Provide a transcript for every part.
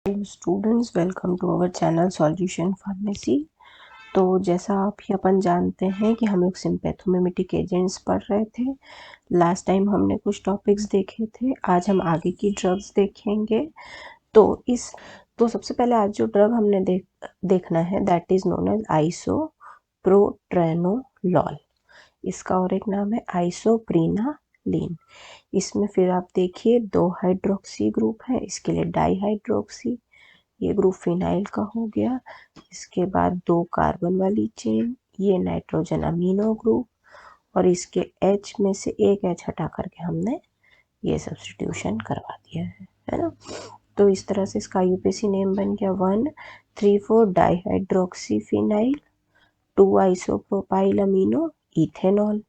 Hello students, welcome to our channel solution pharmacy. तो जैसा आप ही अपन जानते हैं कि हम लोग सिम्पैथोमिमेटिक एजेंट्स पढ़ रहे थे। लास्ट टाइम हमने कुछ टॉपिक्स देखे थे, आज हम आगे की ड्रग्स देखेंगे। तो सबसे पहले आज जो ड्रग हमने देखना है दैट इज़ नोन एज आइसोप्रोप्रानोलोल। इसका और एक नाम है आइसोप्रीनालीन। इसमें फिर आप देखिए 2 हाइड्रोक्सी ग्रुप है, इसके लिए डाईहाइड्रोक्सी, ये ग्रुप फिनाइल का हो गया। इसके बाद 2 कार्बन वाली चेन, ये नाइट्रोजन अमीनो ग्रुप, और इसके H में से एक H हटा करके हमने ये सब्स्टिट्यूशन करवा दिया है ना। तो इस तरह से इसका यूपीसी नेम बन गया 1,3,4 dihydroxy phenyl 2 isopropyl amino ethanol.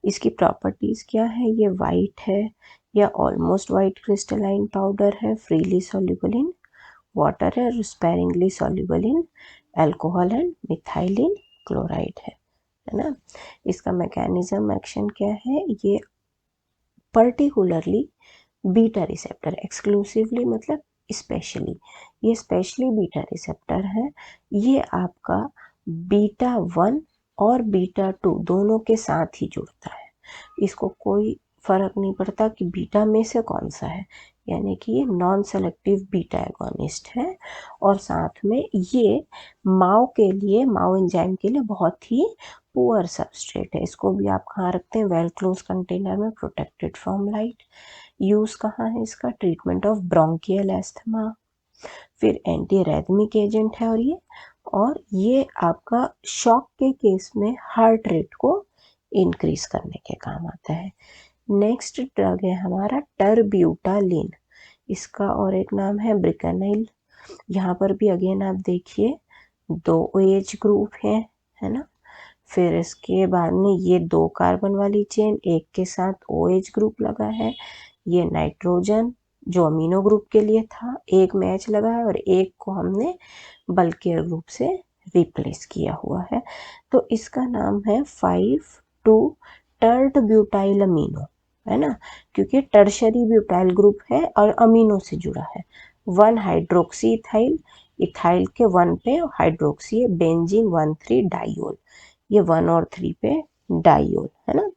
इसकी प्रॉपर्टीज़ क्या है, ये वाइट है या ऑलमोस्ट वाइट क्रिस्टलाइन पाउडर है, फ्रीली सॉल्युबल इन वाटर है और sparingly soluble in alcohol and methylene chloride है ना। इसका मैकेनिज्म एक्शन क्या है, ये पर्टिकुलरली बीटा रिसेप्टर, एक्सक्लूसिवली मतलब स्पेशली, ये स्पेशली बीटा रिसेप्टर है। ये आपका बीटा 1 और बीटा 2 दोनों के साथ ही जुड़ता है। इसको कोई फर्क नहीं पड़ता कि बीटा में से कौन सा है, यानी कि ये नॉन सेलेक्टिव बीटा एगोनिस्ट है। और साथ में ये माओ एंजाइम के लिए बहुत ही पुअर सबस्ट्रेट है। इसको भी आप कहाँ रखते हैं, वेल क्लोज कंटेनर में, प्रोटेक्टेड फ्रॉम लाइट। यूज़ कहाँ है इसका, ट्रीटमेंट ऑफ ब्रोंकियल एस्थमा, फिर एंटी एरेथमिक एजेंट है। और ये आपका शॉक के केस में हार्ट रेट को इंक्रीज करने के काम आता है। नेक्स्ट ड्रग है हमारा टरब्यूटालिन, इसका और एक नाम है ब्रिकनाइल। यहाँ पर भी अगेन आप देखिए 2 OH ग्रुप है ना। फिर इसके बाद में ये 2 कार्बन वाली चेन, एक के साथ OH ग्रुप लगा है, ये नाइट्रोजन जो अमीनो ग्रुप के लिए था, एक मैच लगा है और एक को हमने बल्कियर ग्रुप से रिप्लेस किया हुआ है। तो इसका नाम है 5,2 टर्ट ब्यूटाइल अमीनो, है ना, क्योंकि टर्शरी ब्यूटाइल ग्रुप है और अमीनो से जुड़ा है। 1 हाइड्रोक्सी इथाइल, इथाइल के 1 पे हाइड्रोक्सी है, बेंजीन 1,3 डाइयोल, ये 1 और 3 पे डाइयोल है ना।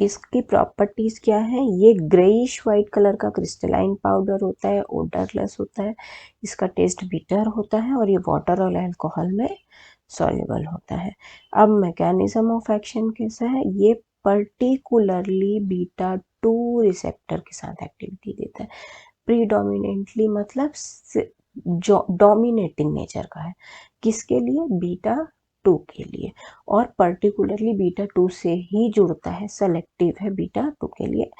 इसकी प्रॉपर्टीज क्या है, ये ग्रेइश वाइट कलर का क्रिस्टलाइन पाउडर होता है, ओडरलेस होता है, इसका टेस्ट बिटर होता है और ये वाटर और अल्कोहल में सॉल्युबल होता है। अब मैकेनिज्म ऑफ एक्शन कैसा है, ये पर्टिकुलरली बीटा 2 रिसेप्टर के साथ एक्टिविटी देता है। प्रीडोमिनेंटली मतलब जो डोमिनेटिंग नेचर का है, किसके लिए, बीटा 2 के लिए, और पर्टिकुलरली बीटा 2 से ही जुड़ता है, सेलेक्टिव है बीटा 2 के लिए।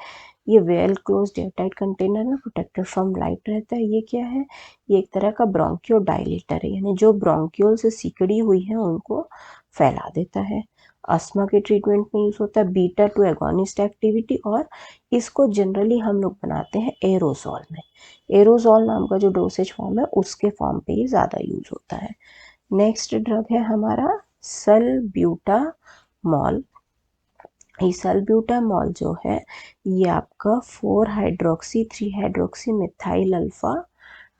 ये वेल क्लोज एयरटाइट कंटेनर में प्रोटेक्टेड फ्रॉम लाइट रहता है। ये क्या है, ये एक तरह का ब्रोंकियो डायलेटर है, यानी जो ब्रोंक्यूल से सिकड़ी हुई है उनको फैला देता है। अस्थमा के ट्रीटमेंट में यूज होता है, बीटा 2 एगोनिस्ट एक्टिविटी, और इसको जनरली हम लोग बनाते हैं एरोसोल में। एरोसोल नाम का जो डोसेज फॉर्म है उसके फॉर्म पे ये ज़्यादा यूज होता है। नेक्स्ट ड्रग है हमारा सल्ब्यूटामॉल। ये सल्ब्यूटामॉल जो है ये आपका 4 hydroxy 3 hydroxy methyl alpha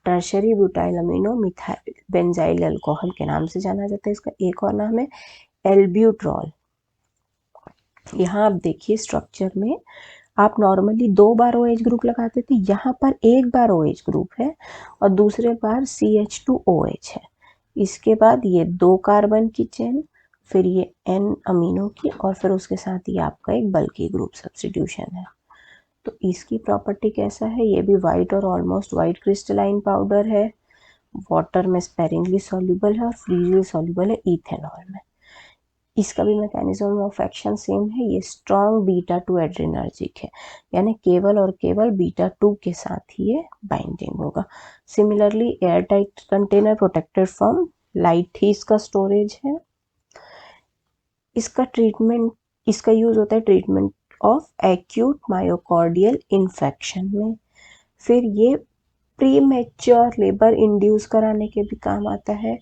tertiary butyl amino methyl benzyl alcohol के नाम से जाना जाता है। इसका एक और नाम है एल्ब्यूट्रॉल। यहाँ आप देखिए स्ट्रक्चर में आप नॉर्मली 2 बार OH ग्रुप लगाते थे, यहाँ पर एक बार OH ग्रुप है और दूसरे बार CH2OH है। इसके बाद ये 2 कार्बन की चेन, फिर ये N अमीनो की, और फिर उसके साथ ही आपका एक बल्कि ग्रुप सब्स्टिट्यूशन है। तो इसकी प्रॉपर्टी कैसा है, ये भी वाइट और ऑलमोस्ट वाइट क्रिस्टलाइन पाउडर है, वाटर में स्पेरिंगली सॉल्युबल है और फ्रीली सॉल्युबल है इथेनॉल में। इसका भी मैकेनिज्म ऑफ एक्शन सेम है, ये स्ट्रॉन्ग बीटा 2 एड्रेनर्जिक है, यानी केवल और केवल बीटा 2 के साथ ही ये बाइंडिंग होगा। Similarly air tight container protected from light ही इसका स्टोरेज है। इसका यूज होता है treatment of acute myocardial infection में। फिर ये प्रीमेच्योर लेबर इंड्यूस कराने के भी काम आता है।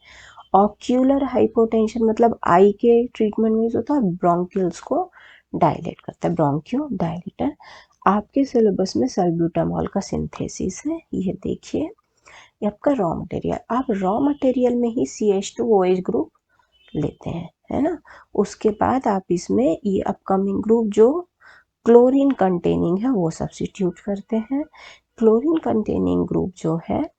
ऑक्यूलर हाइपोटेंशन मतलब आई के ट्रीटमेंट में होता है, ब्रोंकियल्स को डायलेट करता है, ब्रोंकियो डायलेटर। आपके सिलेबस में सल्ब्यूटामॉल का सिंथेसिस है, ये देखिए ये आपका रॉ मटेरियल। आप रॉ मटेरियल में ही CH2OH ग्रुप लेते हैं, है ना। उसके बाद आप इसमें ये अपकमिंग ग्रुप जो क्लोरीन कंटेनिंग है वो सब्स्टिट्यूट करते हैं। क्लोरीन कंटेनिंग ग्रुप जो है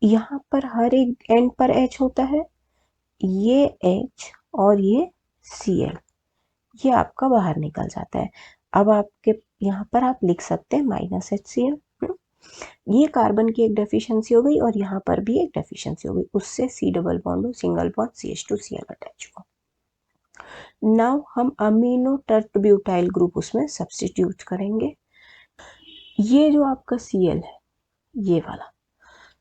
यहाँ पर हर एक एंड पर H होता है, ये H और ये Cl, ये आपका बाहर निकल जाता है। अब आपके यहाँ पर आप लिख सकते हैं -HCl। ये कार्बन की एक डेफिशिएंसी हो गई और यहाँ पर भी एक डेफिशिएंसी हो गई, उससे C double bond single bond CH2Cl attach हुआ। नाउ हम अमीनो टर्टब्यूटाइल ग्रुप उसमें सब्स्टिट्यूट करेंगे। ये जो आपका Cl है, ये वाला,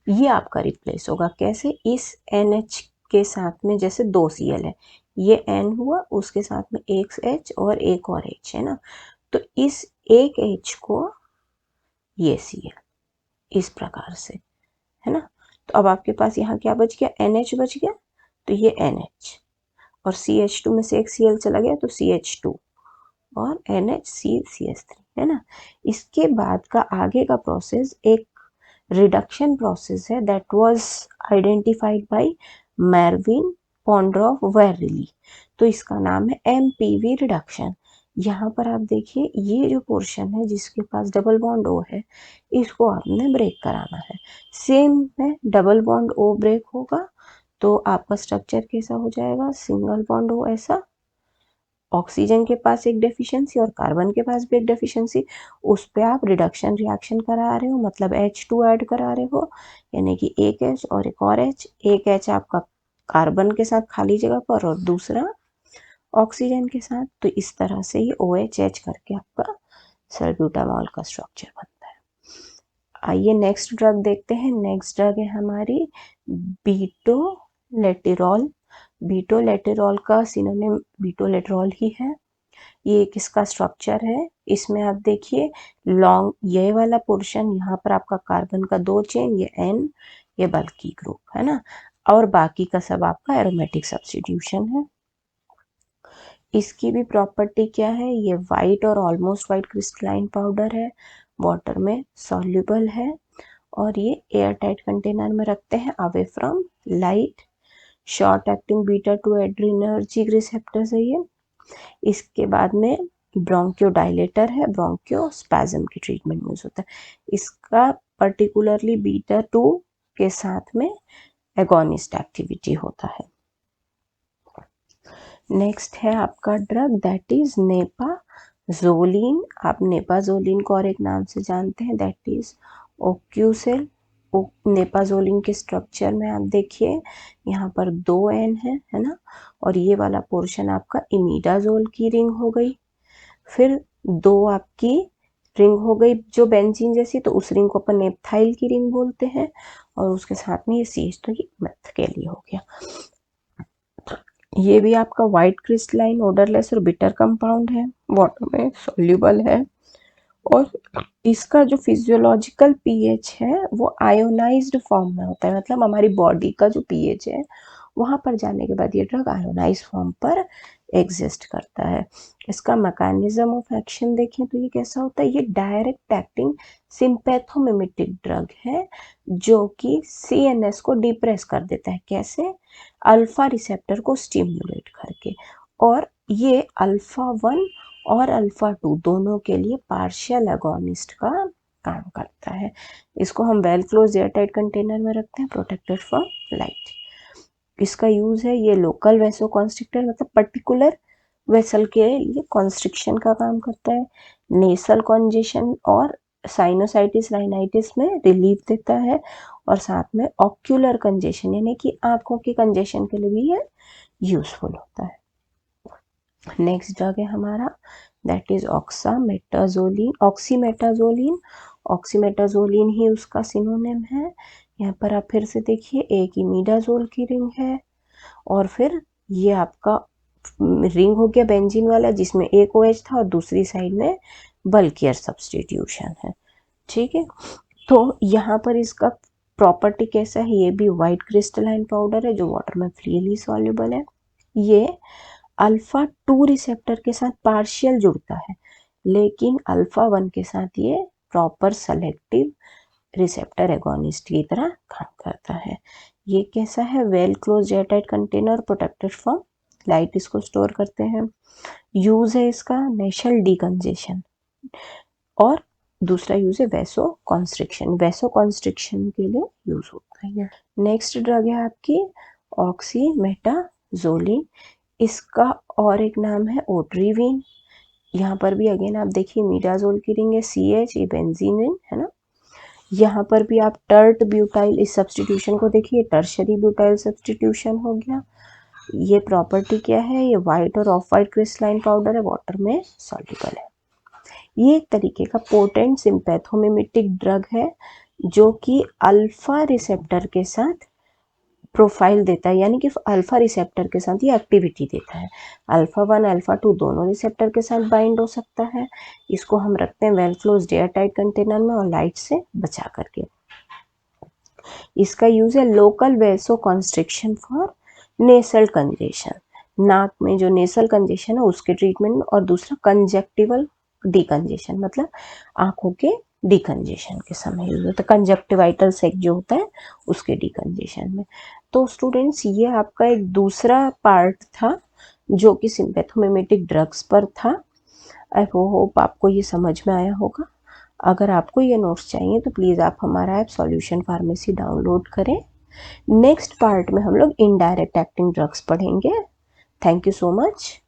ये आपका रिप्लेस होगा कैसे, इस NH के साथ में, जैसे 2 Cl है, ये N हुआ, उसके साथ में एक H और एक और H है ना, तो इस एक H को ये Cl, इस प्रकार से, है ना। तो अब आपके पास यहाँ क्या बच गया, NH बच गया, तो ये NH और CH2 में से एक Cl चला गया तो CH2 और NHCCH3, है ना। इसके बाद का आगे का प्रोसेस एक रिडक्शन प्रोसेस है that was identified by Meerwein Ponndorf Verley, तो इसका नाम है MPV रिडक्शन। यहाँ पर आप देखिए ये जो पोर्शन है जिसके पास डबल बॉन्ड O है, इसको आपने ब्रेक कराना है। सेम में डबल बॉन्ड O ब्रेक होगा तो आपका स्ट्रक्चर कैसा हो जाएगा, सिंगल बॉन्ड O ऐसा, ऑक्सीजन के पास एक डेफिशिएंसी और कार्बन के पास भी एक डेफिशिएंसी, उस पे आप रिडक्शन रिएक्शन करा रहे हो, मतलब H2 ऐड करा रहे हो, यानी कि एक H और एक और H, एक H आपका कार्बन के साथ खाली जगह पर और दूसरा ऑक्सीजन के साथ, तो इस तरह से ये OHH करके आपका सल्ब्यूटामॉल का स्ट्रक्चर बनता है। आइए नेक्स्ट ड्रग देखते हैं। नेक्स्ट ड्रग है हमारी बीटोलेटिरॉल। बीटोलेटिरॉल का सिनोनिम बीटोलेटिरॉल ही है। ये किसका स्ट्रक्चर है, इसमें आप देखिए लॉन्ग ये वाला पोर्शन, यहाँ पर आपका कार्बन का 2 चेन, ये N, ये बल्कि ग्रुप, है ना, और बाकी का सब आपका एरोमेटिक सब्स्टिट्यूशन है। इसकी भी प्रॉपर्टी क्या है, ये वाइट और ऑलमोस्ट वाइट क्रिस्टलाइन पाउडर है, वाटर में सॉल्युबल है और ये एयर टाइट कंटेनर में रखते हैं, away from light, short acting beta 2 adrenergic receptors है ये। इसके बाद में ब्रोंकियोडाइलेटर है, ब्रोंकियोस्पैज्म की ट्रीटमेंट में यूज होता है। इसका पर्टिकुलरली बीटा 2 के साथ में एगोनिस्ट एक्टिविटी होता है। नेक्स्ट है आपका ड्रग दैट इज नेपाजोलिन। आप नेपाजोलिन को और एक नाम से जानते हैं, दैट इज ओक्यूसेल। नेपाजोलिन के स्ट्रक्चर में आप देखिए यहाँ पर 2 N है ना, और ये वाला पोर्शन आपका इमिडाजोल की रिंग हो गई, फिर 2 आपकी रिंग हो गई जो बेंजीन जैसी, तो उस रिंग को अपन नेप्थाइल की रिंग बोलते हैं, और उसके साथ में ये CH, तो ये मेथ के लिए हो गया। ये भी आपका वाइट क्रिस्टलाइन ओडरलेस और बिटर कंपाउंड है, वाटर में सॉल्युबल है, और इसका जो फिजियोलॉजिकल पीएच है वो आयोनाइज्ड फॉर्म में होता है, मतलब हमारी बॉडी का जो पीएच है वहाँ पर जाने के बाद ये ड्रग आयोनाइज फॉर्म पर एग्जिस्ट करता है। इसका मैकेनिज्म ऑफ एक्शन देखें तो ये कैसा होता है, ये डायरेक्ट एक्टिंग सिंपैथोमिमेटिक ड्रग है जो कि CNS को डिप्रेस कर देता है, कैसे, अल्फा रिसेप्टर को स्टिमुलेट करके, और ये अल्फा 1 और अल्फा 2 दोनों के लिए पार्शियल एगोनिस्ट का काम करता है। इसको हम well close air tight container में रखते हैं, प्रोटेक्टेड फ्रॉम लाइट। इसका यूज है, ये लोकल वेसो कॉन्स्ट्रिक्टर, मतलब पर्टिकुलर वेसल के लिए कॉन्स्ट्रिक्शन का काम करता है, नेसल कॉन्जेशन और साइनोसाइटिस राइनाइटिस में रिलीफ देता है, और साथ में ऑक्यूलर कंजेशन यानी कि आंखों के कंजेशन के लिए भी ये यूजफुल होता है। नेक्स्ट ड्रग है हमारा दैट इज ऑक्सामेटाजोलिन, ऑक्सीमेटाजोलिन। ऑक्सीमेटाजोलिन ही उसका सिनोनिम है। यहाँ पर आप फिर से देखिए एक इमिडाजोल की रिंग है, और फिर ये आपका रिंग हो गया बेंजीन वाला जिसमें एक OH था और दूसरी साइड में बल्कियर सब्स्टिट्यूशन है, ठीक है। तो यहाँ पर इसका प्रॉपर्टी कैसा है, ये भी वाइट क्रिस्टलाइन पाउडर है जो वाटर में फ्रीली सॉल्युबल है। ये अल्फा 2 रिसेप्टर के साथ पार्शियल जुड़ता है, लेकिन अल्फा 1 के साथ ये प्रॉपर सेलेक्टिव रिसेप्टर एगोनिस्ट की तरह काम करता है। ये कैसा है, well close airtight container protected from light, इसको स्टोर करते हैं। यूज है इसका नेशल डीकंजेशन, और दूसरा यूज है वैसो कॉन्स्ट्रिक्शन, वैसो कॉन्स्ट्रिक्शन के लिए यूज होता है। नेक्स्ट ड्रग है आपकी ऑक्सीमेटाजोलिन, इसका और एक नाम है ओट्रीविन। यहाँ पर भी अगेन आप देखिए मीडाजोल की रिंग है CH, ये बेंजीन रिंग है ना। यहाँ पर भी आप टर्ट ब्यूटाइल, इस सब्सटीट्यूशन को देखिए, टर्शरी ब्यूटाइल सब्सटीट्यूशन हो गया। ये प्रॉपर्टी क्या है, ये वाइट और ऑफ वाइट क्रिस्टलाइन पाउडर है, वाटर में सॉल्युबल है। ये एक तरीके का पोटेंट सिंपैथोमिमेटिक ड्रग है जो कि अल्फा रिसेप्टर के साथ प्रोफाइल देता है, यानी कि अल्फा रिसेप्टर के साथ ये एक्टिविटी देता है। अल्फा 1 अल्फा 2 दोनों रिसेप्टर के साथ बाइंड हो सकता है। इसको हम रखते हैं well closed air tight container में और लाइट से बचा करके। इसका यूज है local वेसो constriction for nasal congestion, नाक में जो नेसल कंजेशन है उसके ट्रीटमेंट में, और दूसरा कंजक्टिवल डिकंजेशन, मतलब आंखों के डिकंजेशन के समय यूज होता है, कंजक्टिवाइटल सेक जो होता है उसके डिकंजेशन में। तो स्टूडेंट्स ये आपका एक दूसरा पार्ट था जो कि सिंपैथोमिमेटिक ड्रग्स पर था। आई होप आपको ये समझ में आया होगा। अगर आपको ये नोट्स चाहिए तो प्लीज़ आप हमारा ऐप सॉल्यूशन फार्मेसी डाउनलोड करें। नेक्स्ट पार्ट में हम लोग इनडायरेक्ट एक्टिंग ड्रग्स पढ़ेंगे। Thank you so much.